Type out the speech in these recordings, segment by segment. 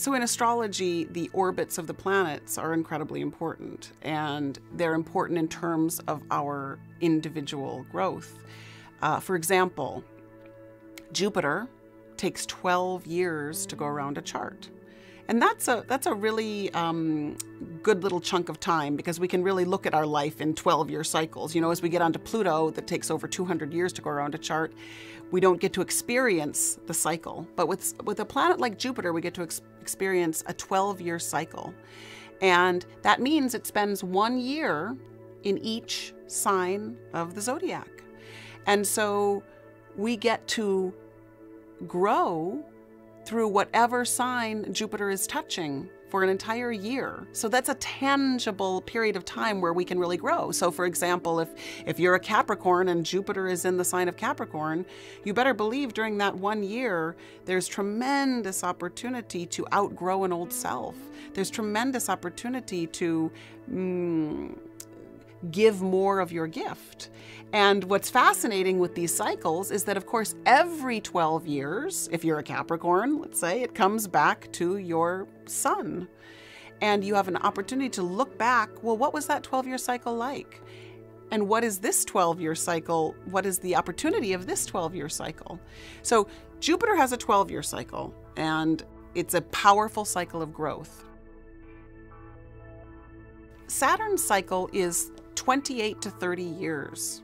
So in astrology, the orbits of the planets are incredibly important, and they're important in terms of our individual growth. For example, Jupiter takes 12 years to go around a chart. And that's a really good little chunk of time, because we can really look at our life in 12-year cycles. You know, as we get onto Pluto, that takes over 200 years to go around a chart, we don't get to experience the cycle. But with a planet like Jupiter, we get to experience a 12-year cycle. And that means it spends 1 year in each sign of the zodiac. And so we get to grow through whatever sign Jupiter is touching for an entire year. So that's a tangible period of time where we can really grow. So for example, if you're a Capricorn and Jupiter is in the sign of Capricorn, you better believe during that 1 year, there's tremendous opportunity to outgrow an old self. There's tremendous opportunity to give more of your gift. And what's fascinating with these cycles is that, of course, every 12 years, if you're a Capricorn, let's say, it comes back to your sun. And you have an opportunity to look back, well, what was that 12-year cycle like? And what is this 12-year cycle? What is the opportunity of this 12-year cycle? So Jupiter has a 12-year cycle, and it's a powerful cycle of growth. Saturn's cycle is 28 to 30 years.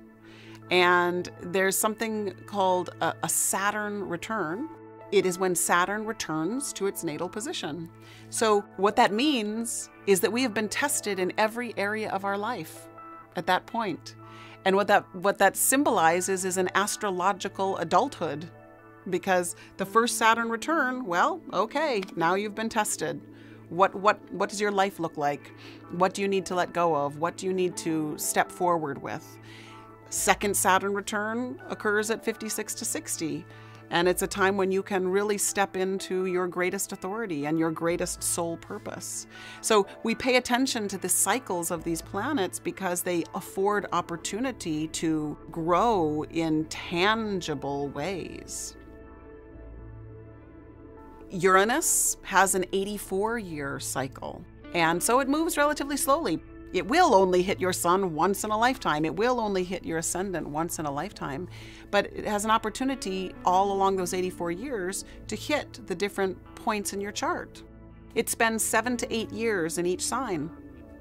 And there's something called a Saturn return. It is when Saturn returns to its natal position. So what that means is that we have been tested in every area of our life at that point. And what that symbolizes is an astrological adulthood, because the first Saturn return, well, okay, now you've been tested. What does your life look like? What do you need to let go of? What do you need to step forward with? Second Saturn return occurs at 56 to 60. And it's a time when you can really step into your greatest authority and your greatest soul purpose. So we pay attention to the cycles of these planets because they afford opportunity to grow in tangible ways. Uranus has an 84-year cycle, and so it moves relatively slowly. It will only hit your sun once in a lifetime. It will only hit your ascendant once in a lifetime. But it has an opportunity all along those 84 years to hit the different points in your chart. It spends 7 to 8 years in each sign,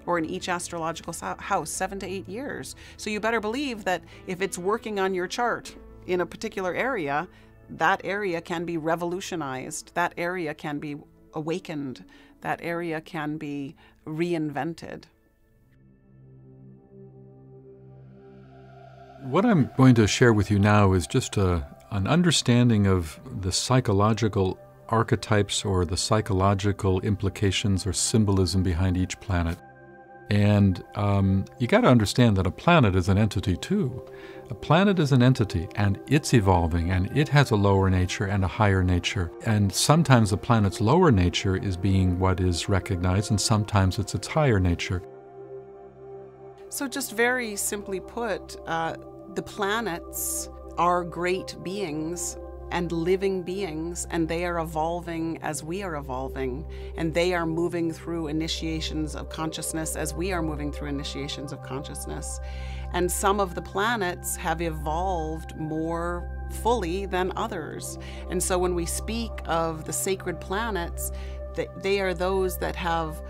or in each astrological house, 7 to 8 years. So you better believe that if it's working on your chart in a particular area, that area can be revolutionized. That area can be awakened. That area can be reinvented. What I'm going to share with you now is just an understanding of the psychological archetypes or the psychological implications or symbolism behind each planet. And you got to understand that a planet is an entity too. A planet is an entity, and it's evolving, and it has a lower nature and a higher nature. And sometimes the planet's lower nature is being what is recognized, and sometimes it's its higher nature. So just very simply put, the planets are great beings and living beings, and they are evolving as we are evolving, and they are moving through initiations of consciousness as we are moving through initiations of consciousness. And some of the planets have evolved more fully than others. And so when we speak of the sacred planets, they are those that have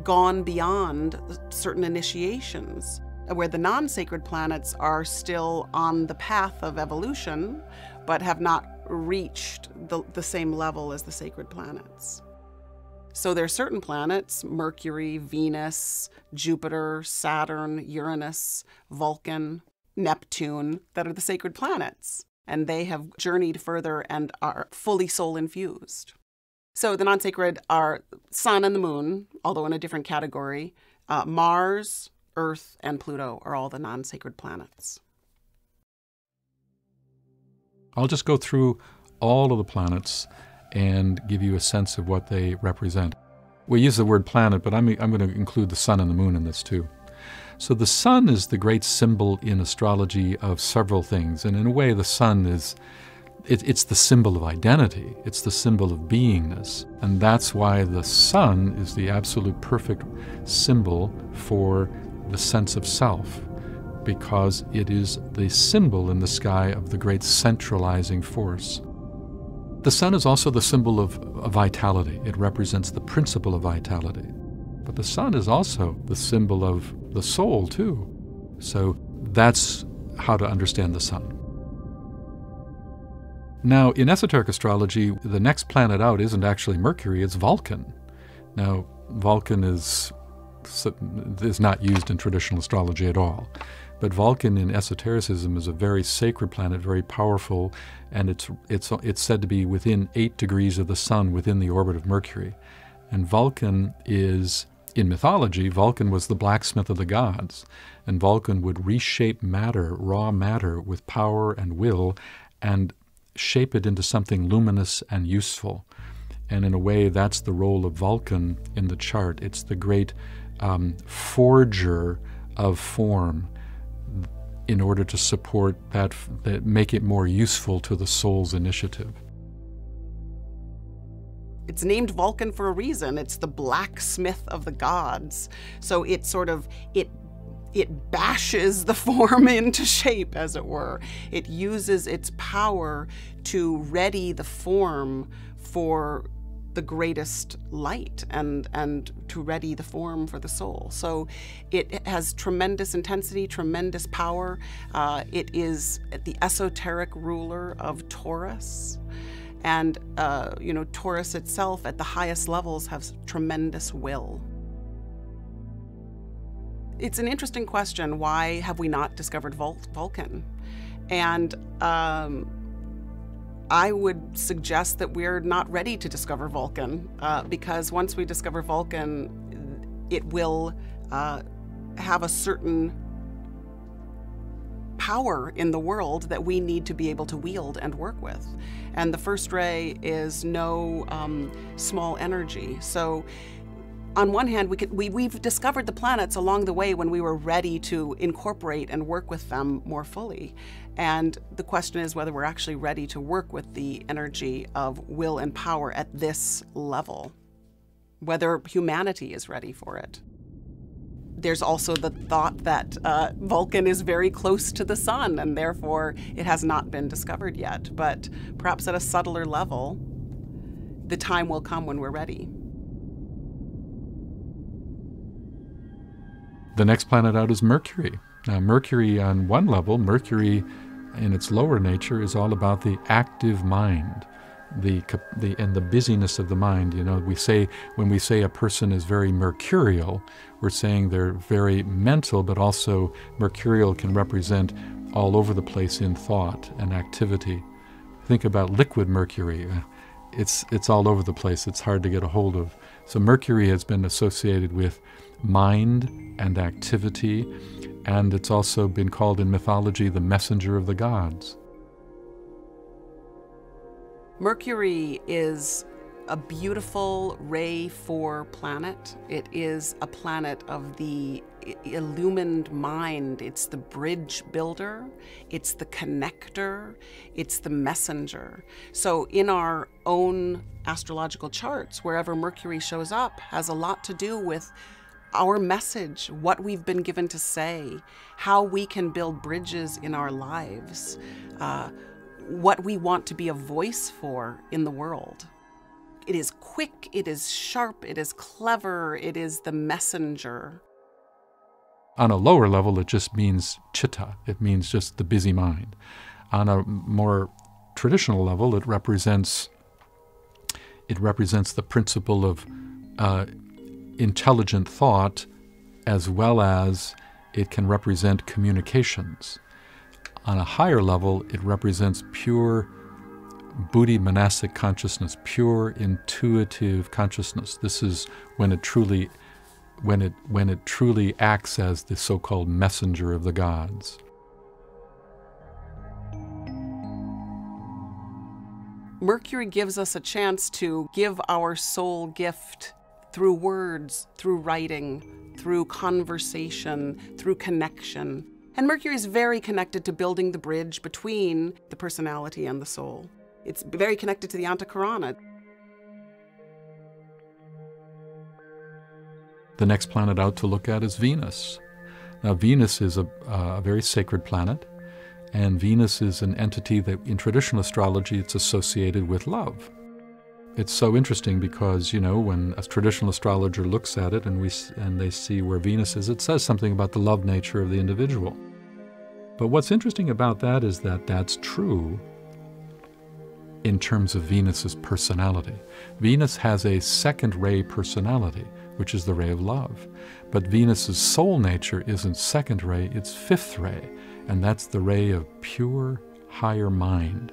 gone beyond certain initiations, where the non-sacred planets are still on the path of evolution, but have not reached the same level as the sacred planets. So there are certain planets, Mercury, Venus, Jupiter, Saturn, Uranus, Vulcan, Neptune, that are the sacred planets. And they have journeyed further and are fully soul-infused. So the non-sacred are Sun and the Moon, although in a different category. Mars, Earth, and Pluto are all the non-sacred planets. I'll just go through all of the planets and give you a sense of what they represent. We use the word planet, but I'm going to include the sun and the moon in this too. So the sun is the great symbol in astrology of several things, and in a way the sun is it's the symbol of identity. It's the symbol of beingness. And that's why the sun is the absolute perfect symbol for the sense of self, because it is the symbol in the sky of the great centralizing force. The sun is also the symbol of vitality. It represents the principle of vitality. But the sun is also the symbol of the soul, too. So that's how to understand the sun. Now, in esoteric astrology, the next planet out isn't actually Mercury, it's Vulcan. Now, Vulcan is not used in traditional astrology at all. But Vulcan in esotericism is a very sacred planet, very powerful, and it's said to be within 8 degrees of the sun within the orbit of Mercury. And Vulcan is, in mythology, Vulcan was the blacksmith of the gods. And Vulcan would reshape matter, raw matter, with power and will, and shape it into something luminous and useful. And in a way, that's the role of Vulcan in the chart. It's the great forger of form in order to support that make it more useful to the soul's initiative. It's named Vulcan for a reason. It's the blacksmith of the gods. So it sort of, it bashes the form into shape, as it were. It uses its power to ready the form for the greatest light and to ready the form for the soul. So it has tremendous intensity, tremendous power. It is the esoteric ruler of Taurus. And, Taurus itself at the highest levels has tremendous will. It's an interesting question. Why have we not discovered Vulcan? And I would suggest that we're not ready to discover Vulcan because once we discover Vulcan, it will have a certain power in the world that we need to be able to wield and work with. And the first ray is no small energy. So on one hand, we've discovered the planets along the way when we were ready to incorporate and work with them more fully. And the question is whether we're actually ready to work with the energy of will and power at this level, whether humanity is ready for it. There's also the thought that Vulcan is very close to the sun and therefore it has not been discovered yet. But perhaps at a subtler level, the time will come when we're ready. The next planet out is Mercury. Now, Mercury on one level, Mercury in its lower nature is all about the active mind, and the busyness of the mind. When we say a person is very mercurial, we're saying they're very mental, but also mercurial can represent all over the place in thought and activity. Think about liquid mercury. It's all over the place. It's hard to get a hold of. So Mercury has been associated with mind and activity, and it's also been called in mythology the messenger of the gods. Mercury is a beautiful ray 4 planet. It is a planet of the illumined mind. It's the bridge builder, it's the connector, it's the messenger. So in our own astrological charts, wherever Mercury shows up has a lot to do with our message, what we've been given to say, how we can build bridges in our lives, what we want to be a voice for in the world. It is quick, it is sharp, it is clever, it is the messenger. On a lower level, it just means chitta. It means just the busy mind. On a more traditional level, it represents the principle of intelligent thought, as well as it can represent communications. On a higher level, it represents pure Buddhi monastic consciousness, pure intuitive consciousness. This is when it truly acts as the so-called messenger of the gods. Mercury gives us a chance to give our soul gift through words, through writing, through conversation, through connection. And Mercury is very connected to building the bridge between the personality and the soul. It's very connected to the Antakarana. The next planet out to look at is Venus. Now, Venus is a very sacred planet, and Venus is an entity that in traditional astrology it's associated with love. It's so interesting because, you know, when a traditional astrologer looks at it and they see where Venus is, it says something about the love nature of the individual. But what's interesting about that is that that's true in terms of Venus's personality. Venus has a second ray personality, which is the ray of love. But Venus's soul nature isn't second ray, it's fifth ray, and that's the ray of pure, higher mind.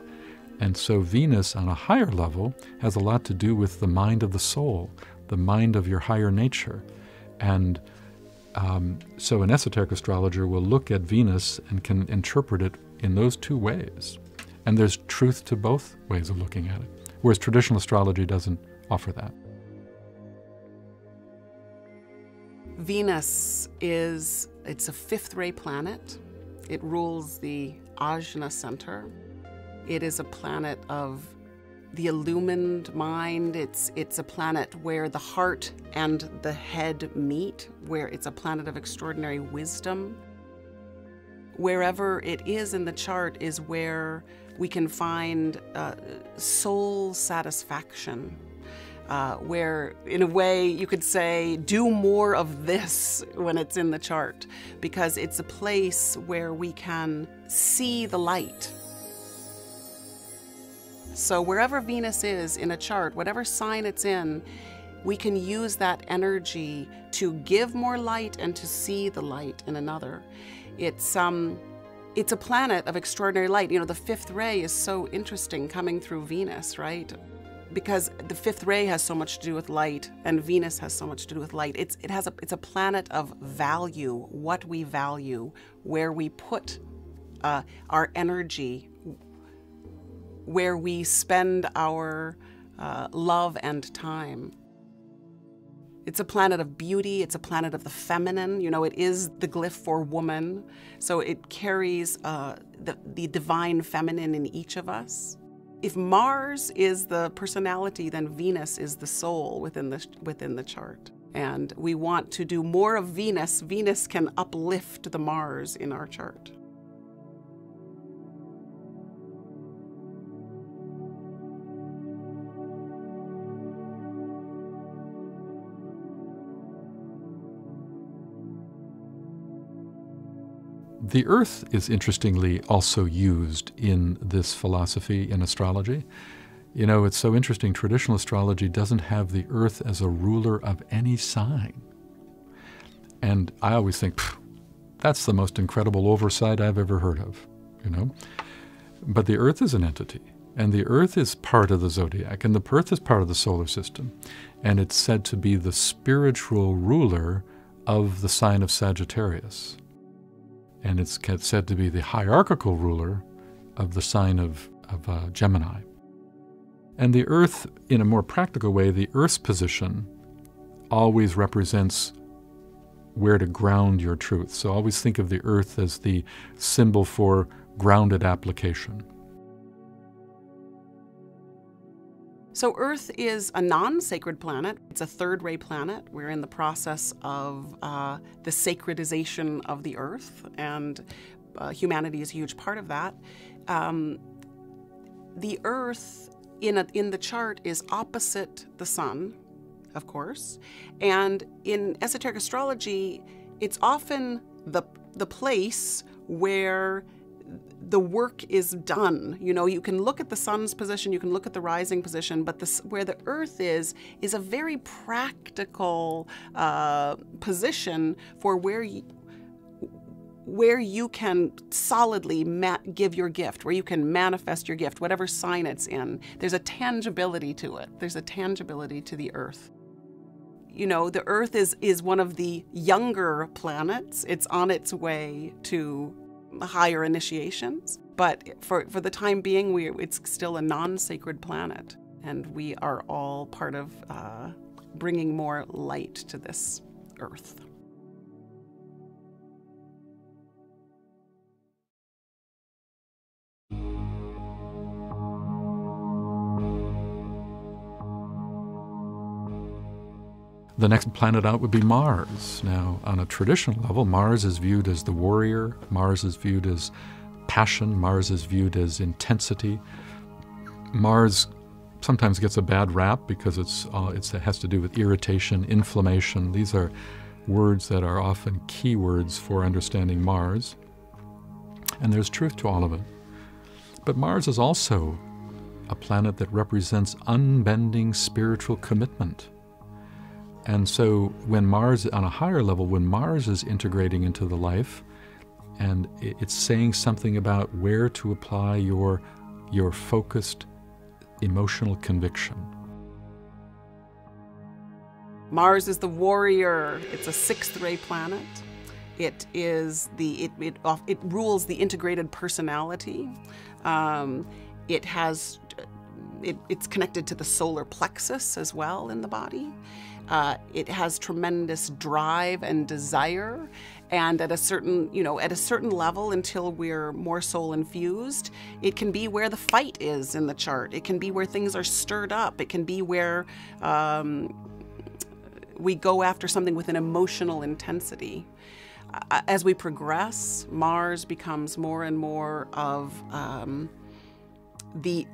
And so Venus on a higher level has a lot to do with the mind of the soul, the mind of your higher nature. And so an esoteric astrologer will look at Venus and can interpret it in those two ways. And there's truth to both ways of looking at it, whereas traditional astrology doesn't offer that. Venus it's a fifth ray planet. It rules the Ajna center. It is a planet of the illumined mind. It's a planet where the heart and the head meet, where it's a planet of extraordinary wisdom. Wherever it is in the chart is where we can find soul satisfaction, where in a way you could say, do more of this when it's in the chart, because it's a place where we can see the light. So wherever Venus is in a chart, whatever sign it's in, we can use that energy to give more light and to see the light in another. It's a planet of extraordinary light. You know, the fifth ray is so interesting coming through Venus, right? Because the fifth ray has so much to do with light, and Venus has so much to do with light. It's a planet of value, what we value, where we put our energy, where we spend our love and time. It's a planet of beauty. It's a planet of the feminine. You know, it is the glyph for woman. So it carries the divine feminine in each of us. If Mars is the personality, then Venus is the soul within the chart. And we want to do more of Venus. Venus can uplift the Mars in our chart. The Earth is interestingly also used in this philosophy in astrology. You know, it's so interesting. Traditional astrology doesn't have the Earth as a ruler of any sign. And I always think, that's the most incredible oversight I've ever heard of, you know. But the Earth is an entity, and the Earth is part of the zodiac, and the Earth is part of the solar system. And it's said to be the spiritual ruler of the sign of Sagittarius. And it's said to be the hierarchical ruler of the sign of Gemini. And the Earth, in a more practical way, the Earth's position always represents where to ground your truth. So always think of the Earth as the symbol for grounded application. So Earth is a non-sacred planet. It's a third-ray planet. We're in the process of the sacredization of the Earth, and humanity is a huge part of that. The Earth in the chart is opposite the Sun, of course, and in esoteric astrology, it's often the place where the work is done. You know, you can look at the Sun's position, you can look at the rising position, but where the Earth is a very practical position for where you can solidly give your gift, where you can manifest your gift, whatever sign it's in. There's a tangibility to it. There's a tangibility to the Earth. You know, the Earth is one of the younger planets. It's on its way to higher initiations, but for the time being, it's still a non-sacred planet, and we are all part of bringing more light to this Earth. The next planet out would be Mars. Now, on a traditional level, Mars is viewed as the warrior, Mars is viewed as passion, Mars is viewed as intensity. Mars sometimes gets a bad rap because it has to do with irritation, inflammation. These are words that are often keywords for understanding Mars. And there's truth to all of it. But Mars is also a planet that represents unbending spiritual commitment. And so when Mars, on a higher level, when Mars is integrating into the life, and it's saying something about where to apply your focused emotional conviction. Mars is the warrior. It's a sixth-ray planet. It is it rules the integrated personality. It's connected to the solar plexus as well in the body. It has tremendous drive and desire, and at a certain level, until we're more soul infused, it can be where the fight is in the chart. It can be where things are stirred up. It can be where we go after something with an emotional intensity. As we progress, Mars becomes more and more of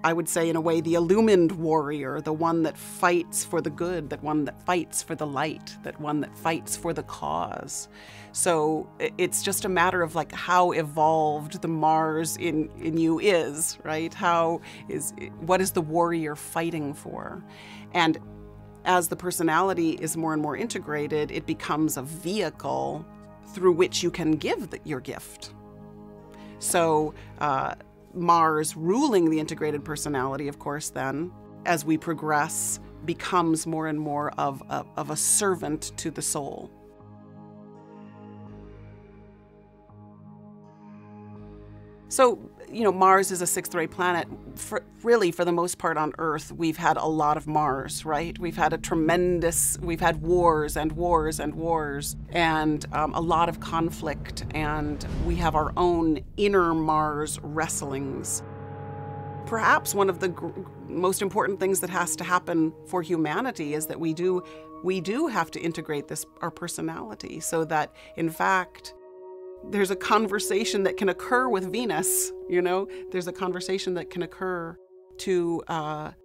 I would say in a way, the illumined warrior, the one that fights for the good, that one that fights for the light, that one that fights for the cause. So it's just a matter of like how evolved the Mars in you is, right? What is the warrior fighting for? And as the personality is more and more integrated, it becomes a vehicle through which you can give your gift. So Mars ruling the integrated personality, of course, then, as we progress, becomes more and more of a servant to the soul. So, Mars is a sixth-ray planet. For the most part on Earth, we've had a lot of Mars, right? We've had wars and wars and wars, and a lot of conflict, and we have our own inner Mars wrestlings. Perhaps one of the most important things that has to happen for humanity is that we do have to integrate our personality, so that, in fact, there's a conversation that can occur with Venus, There's a conversation that can occur to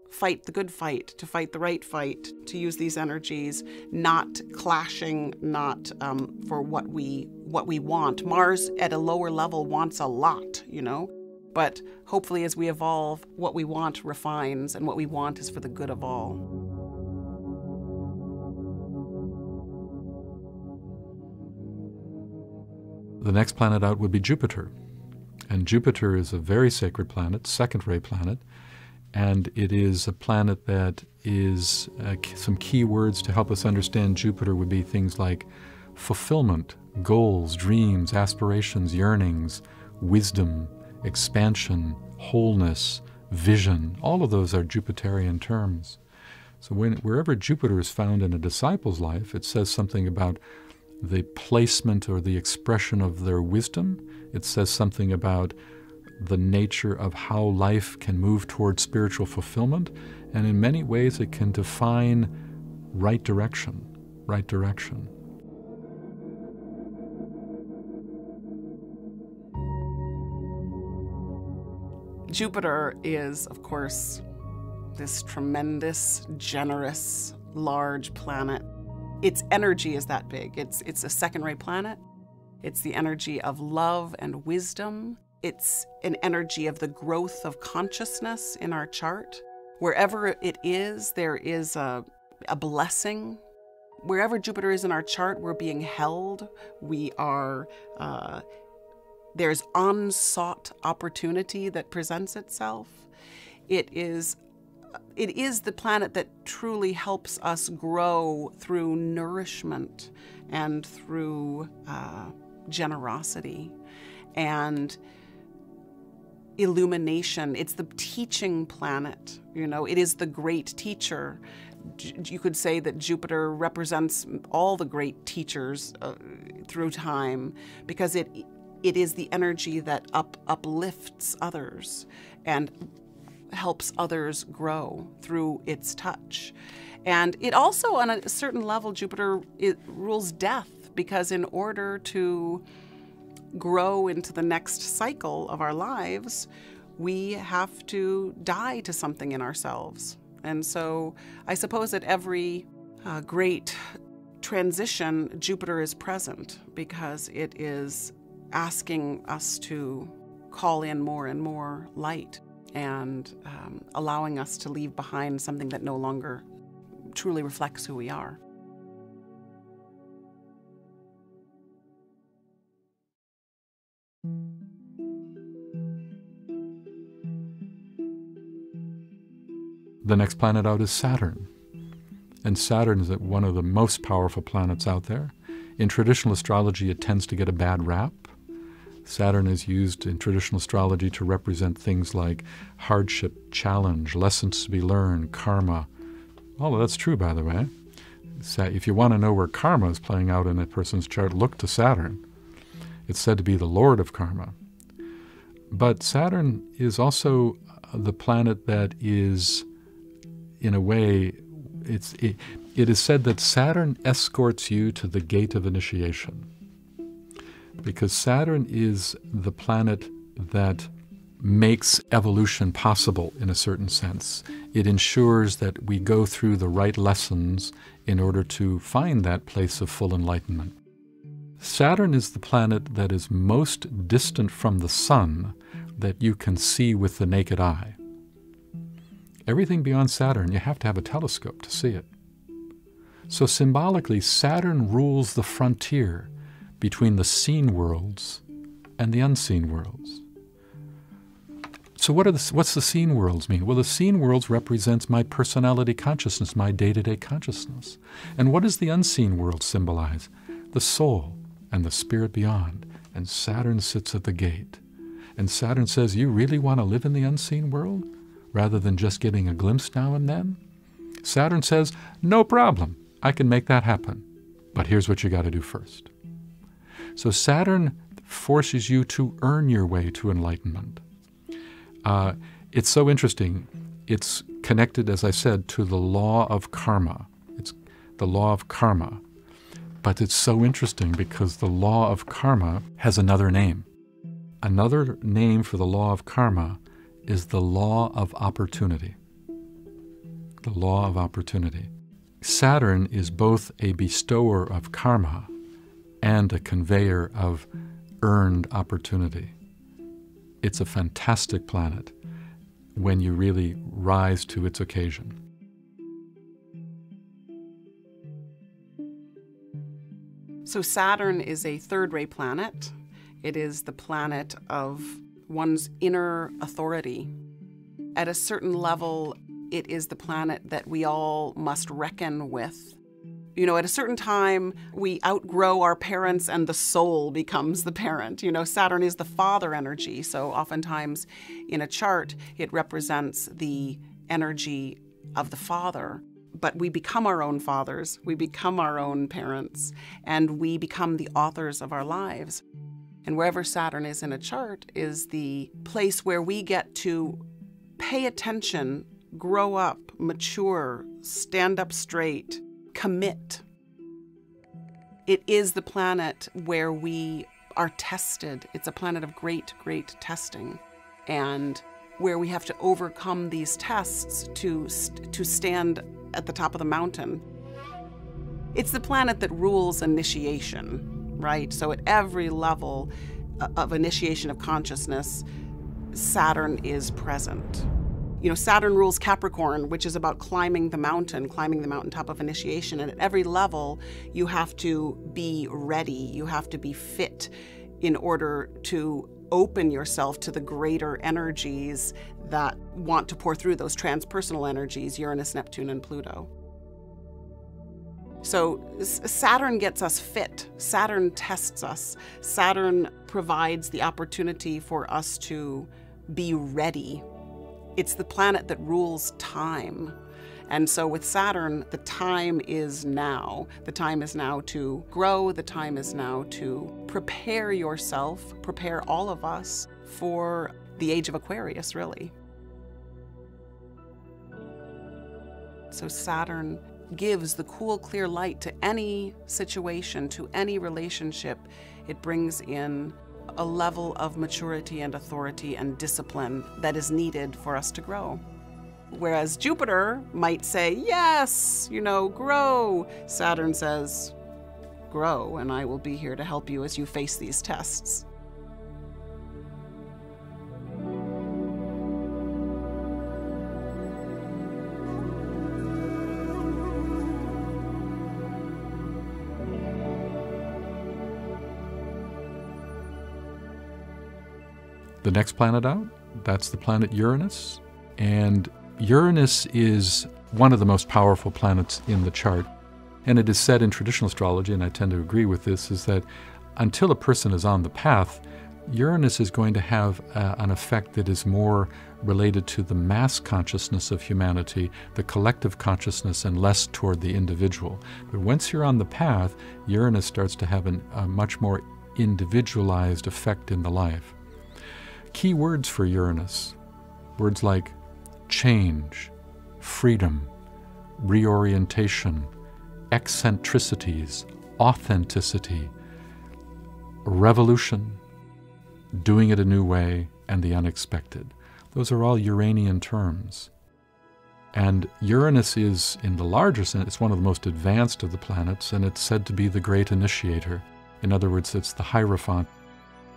fight the good fight, to fight the right fight, to use these energies, not clashing, not for what we want. Mars at a lower level wants a lot, But hopefully as we evolve, what we want refines, and what we want is for the good of all. The next planet out would be Jupiter. And Jupiter is a very sacred planet, second-ray planet, and it is a planet that is, some key words to help us understand Jupiter would be things like fulfillment, goals, dreams, aspirations, yearnings, wisdom, expansion, wholeness, vision. All of those are Jupiterian terms. So wherever Jupiter is found in a disciple's life, it says something about the placement or the expression of their wisdom. It says something about the nature of how life can move towards spiritual fulfillment, and in many ways it can define right direction. Jupiter is, of course, this tremendous, generous, large planet. Its energy is that big. It's a second-ray planet. It's the energy of love and wisdom. It's an energy of the growth of consciousness in our chart. Wherever it is, there is a blessing. Wherever Jupiter is in our chart, we're being held. There's unsought opportunity that presents itself. It is the planet that truly helps us grow through nourishment and through generosity and illumination. It's the teaching planet, it is the great teacher. You could say that Jupiter represents all the great teachers through time, because it is the energy that uplifts others and helps others grow through its touch. And it also, on a certain level, Jupiter, it rules death, because in order to grow into the next cycle of our lives, we have to die to something in ourselves. And so I suppose at every great transition, Jupiter is present, because it is asking us to call in more and more light, and allowing us to leave behind something that no longer truly reflects who we are. The next planet out is Saturn. And Saturn is one of the most powerful planets out there. In traditional astrology, it tends to get a bad rap. Saturn is used in traditional astrology to represent things like hardship, challenge, lessons to be learned, karma. All of that's true, by the way. If you want to know where karma is playing out in a person's chart, look to Saturn. It's said to be the lord of karma. But Saturn is also the planet that is, in a way, it is said that Saturn escorts you to the gate of initiation. Because Saturn is the planet that makes evolution possible in a certain sense. It ensures that we go through the right lessons in order to find that place of full enlightenment. Saturn is the planet that is most distant from the sun that you can see with the naked eye. Everything beyond Saturn, you have to have a telescope to see it. So symbolically, Saturn rules the frontier between the seen worlds and the unseen worlds. So what's the seen worlds mean? Well, the seen worlds represents my personality consciousness, my day-to-day consciousness. And what does the unseen world symbolize? The soul and the spirit beyond. And Saturn sits at the gate. And Saturn says, you really want to live in the unseen world, rather than just getting a glimpse now and then? Saturn says, no problem, I can make that happen. But here's what you got to do first. So Saturn forces you to earn your way to enlightenment. It's so interesting. It's connected, as I said, to the law of karma. It's the law of karma. But it's so interesting because the law of karma has another name. Another name for the law of karma is the law of opportunity. The law of opportunity. Saturn is both a bestower of karma and a conveyor of earned opportunity. It's a fantastic planet when you really rise to its occasion. So Saturn is a third-ray planet. It is the planet of one's inner authority. At a certain level, it is the planet that we all must reckon with. You know, at a certain time, we outgrow our parents and the soul becomes the parent. You know, Saturn is the father energy. So oftentimes in a chart, it represents the energy of the father. But we become our own fathers, we become our own parents, and we become the authors of our lives. And wherever Saturn is in a chart is the place where we get to pay attention, grow up, mature, stand up straight, commit. It is the planet where we are tested. It's a planet of great, great testing, and where we have to overcome these tests to stand at the top of the mountain. It's the planet that rules initiation. Right? So at every level of initiation of consciousness, Saturn is present. You know, Saturn rules Capricorn, which is about climbing the mountaintop of initiation. And at every level, you have to be ready. You have to be fit in order to open yourself to the greater energies that want to pour through those transpersonal energies, Uranus, Neptune, and Pluto. So Saturn gets us fit. Saturn tests us. Saturn provides the opportunity for us to be ready. It's the planet that rules time. And so with Saturn, the time is now. The time is now to grow. The time is now to prepare yourself, prepare all of us for the age of Aquarius, really. So Saturn gives the cool, clear light to any situation, to any relationship. It brings in a level of maturity and authority and discipline that is needed for us to grow. Whereas Jupiter might say, yes, grow. Saturn says, grow, and I will be here to help you as you face these tests. The next planet out, that's the planet Uranus. And Uranus is one of the most powerful planets in the chart. And it is said in traditional astrology, and I tend to agree with this, is that until a person is on the path, Uranus is going to have an effect that is more related to the mass consciousness of humanity, the collective consciousness, and less toward the individual. But once you're on the path, Uranus starts to have a much more individualized effect in the life. Key words for Uranus, words like change, freedom, reorientation, eccentricities, authenticity, revolution, doing it a new way, and the unexpected. Those are all Uranian terms. And Uranus is, in the larger sense, it's one of the most advanced of the planets, and it's said to be the great initiator. In other words, it's the Hierophant.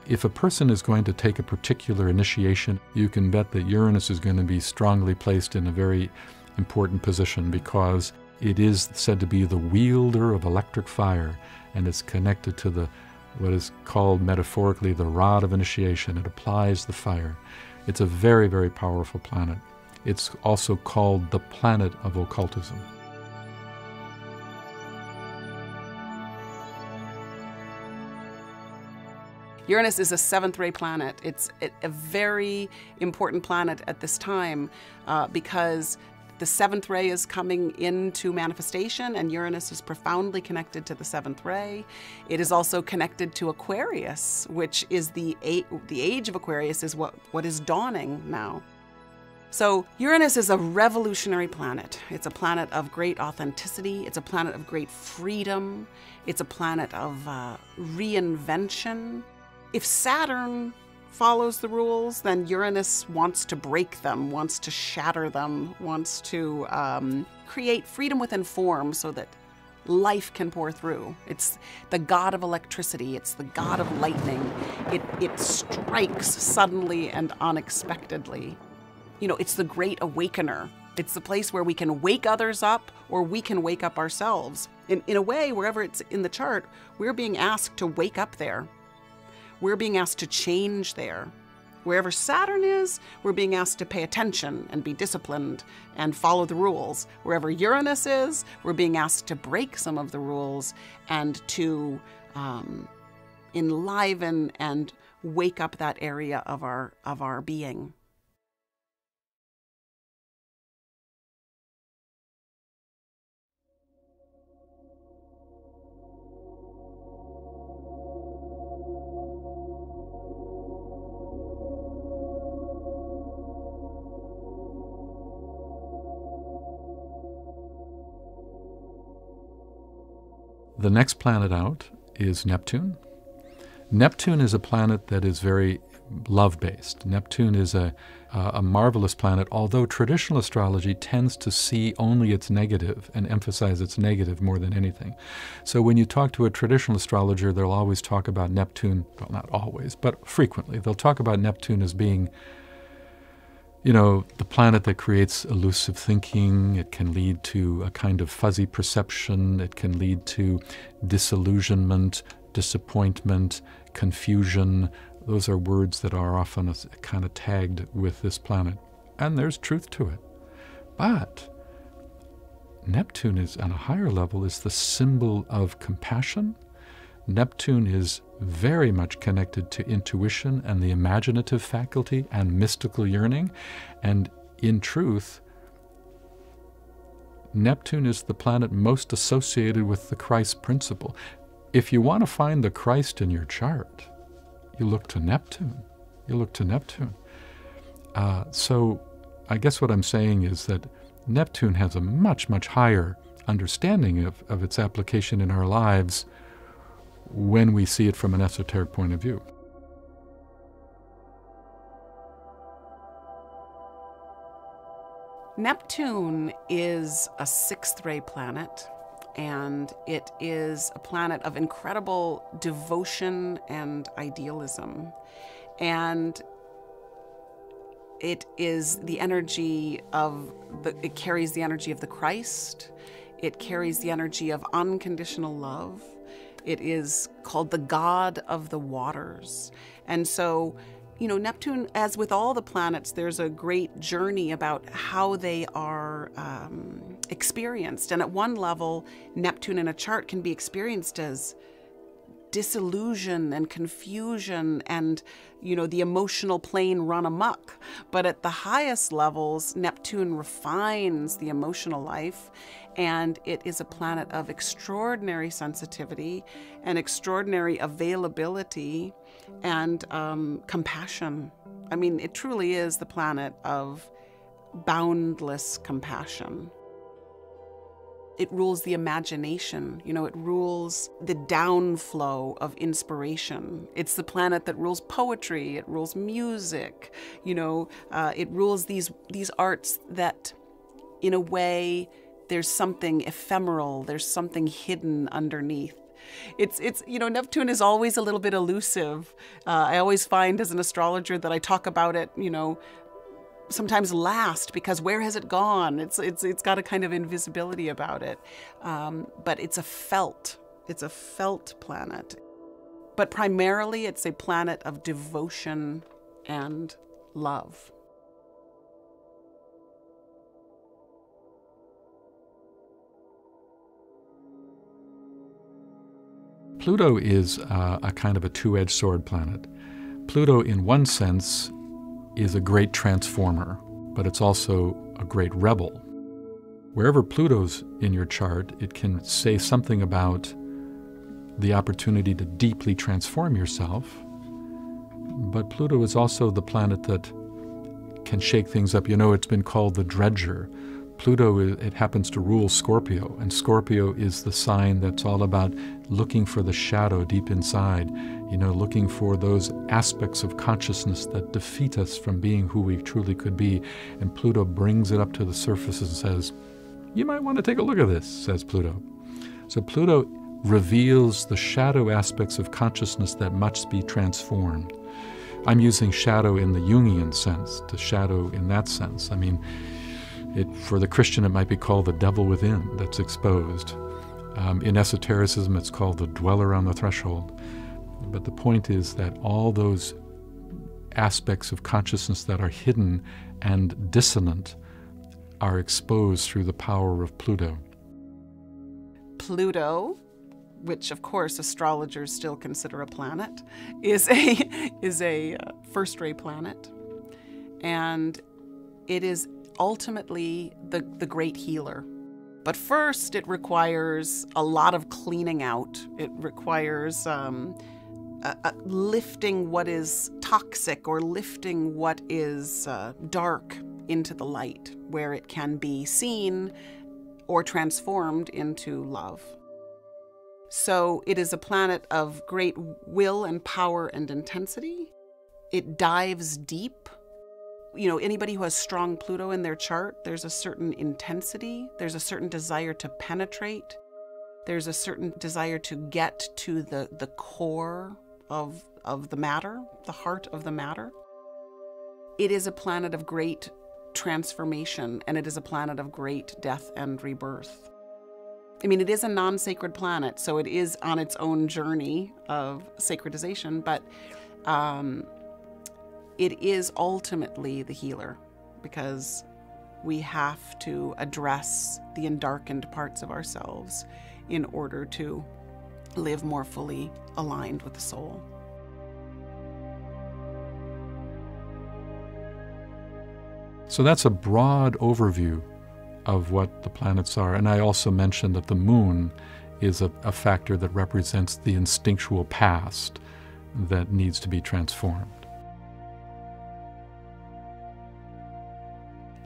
If a person is going to take a particular initiation, you can bet that Uranus is going to be strongly placed in a very important position, because it is said to be the wielder of electric fire, and it's connected to what is called metaphorically the rod of initiation. It applies the fire. It's a very, very powerful planet. It's also called the planet of occultism. Uranus is a seventh-ray planet. It's a very important planet at this time because the seventh ray is coming into manifestation, and Uranus is profoundly connected to the seventh ray. It is also connected to Aquarius, which is the age of Aquarius is what is dawning now. So Uranus is a revolutionary planet. It's a planet of great authenticity. It's a planet of great freedom. It's a planet of reinvention. If Saturn follows the rules, then Uranus wants to break them, wants to shatter them, wants to create freedom within form so that life can pour through. It's the god of electricity. It's the god of lightning. It strikes suddenly and unexpectedly. It's the great awakener. It's the place where we can wake others up, or we can wake up ourselves. In a way, wherever it's in the chart, we're being asked to wake up there. We're being asked to change there. Wherever Saturn is, we're being asked to pay attention and be disciplined and follow the rules. Wherever Uranus is, we're being asked to break some of the rules and to enliven and wake up that area of our being. The next planet out is Neptune. Neptune is a planet that is very love-based. Neptune is a marvelous planet, although traditional astrology tends to see only its negative and emphasize its negative more than anything. So when you talk to a traditional astrologer, they'll always talk about Neptune, well, not always, but frequently. They'll talk about Neptune as being the planet that creates elusive thinking. It can lead to a kind of fuzzy perception. It can lead to disillusionment, disappointment, confusion. Those are words that are often kind of tagged with this planet. And there's truth to it. But Neptune is, on a higher level, is the symbol of compassion. Neptune is very much connected to intuition and the imaginative faculty and mystical yearning. And in truth, Neptune is the planet most associated with the Christ principle. If you want to find the Christ in your chart, you look to Neptune. You look to Neptune. So I guess what I'm saying is that Neptune has a much, much higher understanding of its application in our lives when we see it from an esoteric point of view. Neptune is a sixth-ray planet, and it is a planet of incredible devotion and idealism. And it is the energy of it carries the energy of the Christ. It carries the energy of unconditional love. It is called the god of the waters. And so, Neptune, as with all the planets, there's a great journey about how they are experienced. And at one level, Neptune in a chart can be experienced as disillusion and confusion and, the emotional plane run amok. But at the highest levels, Neptune refines the emotional life, and it is a planet of extraordinary sensitivity and extraordinary availability and compassion. I mean, it truly is the planet of boundless compassion. It rules the imagination, it rules the downflow of inspiration. It's the planet that rules poetry, it rules music, it rules these arts that, in a way, there's something ephemeral, there's something hidden underneath. It's Neptune is always a little bit elusive. I always find as an astrologer that I talk about it, sometimes last, because where has it gone? It's got a kind of invisibility about it. But it's a felt planet. But primarily it's a planet of devotion and love. Pluto is a kind of a two-edged sword planet. Pluto, in one sense, is a great transformer, but it's also a great rebel. Wherever Pluto's in your chart, it can say something about the opportunity to deeply transform yourself, but Pluto is also the planet that can shake things up. It's been called the dredger. Pluto, it happens to rule Scorpio, and Scorpio is the sign that's all about looking for the shadow deep inside, looking for those aspects of consciousness that defeat us from being who we truly could be. And Pluto brings it up to the surface and says, you might want to take a look at this, says Pluto. So Pluto reveals the shadow aspects of consciousness that must be transformed. I'm using shadow in the Jungian sense, to shadow in that sense. I mean, for the Christian, it might be called the devil within that's exposed. In esotericism, it's called the dweller on the threshold. But the point is that all those aspects of consciousness that are hidden and dissonant are exposed through the power of Pluto. Pluto, which of course astrologers still consider a planet, is a first-ray planet, and it is ultimately the great healer. But first, it requires a lot of cleaning out. It requires lifting what is toxic or lifting what is dark into the light, where it can be seen or transformed into love. So it is a planet of great will and power and intensity. It dives deep. Anybody who has strong Pluto in their chart, there's a certain intensity, there's a certain desire to penetrate, there's a certain desire to get to the core of the matter, the heart of the matter. It is a planet of great transformation, and it is a planet of great death and rebirth. I mean, it is a non-sacred planet, so it is on its own journey of sacredization, but it is ultimately the healer, because we have to address the endarkened parts of ourselves in order to live more fully aligned with the soul. So that's a broad overview of what the planets are. And I also mentioned that the moon is a factor that represents the instinctual past that needs to be transformed.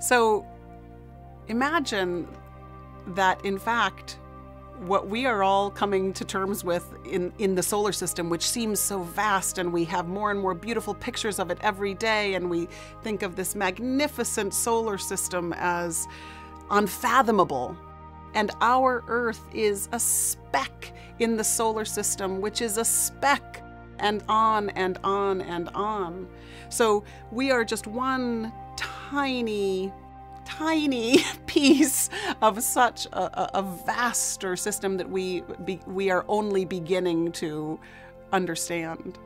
So imagine that in fact, what we are all coming to terms with in the solar system, which seems so vast, and we have more and more beautiful pictures of it every day, and we think of this magnificent solar system as unfathomable. And our Earth is a speck in the solar system, which is a speck, and on and on and on. So we are just one tiny piece of such a vaster system that we are only beginning to understand.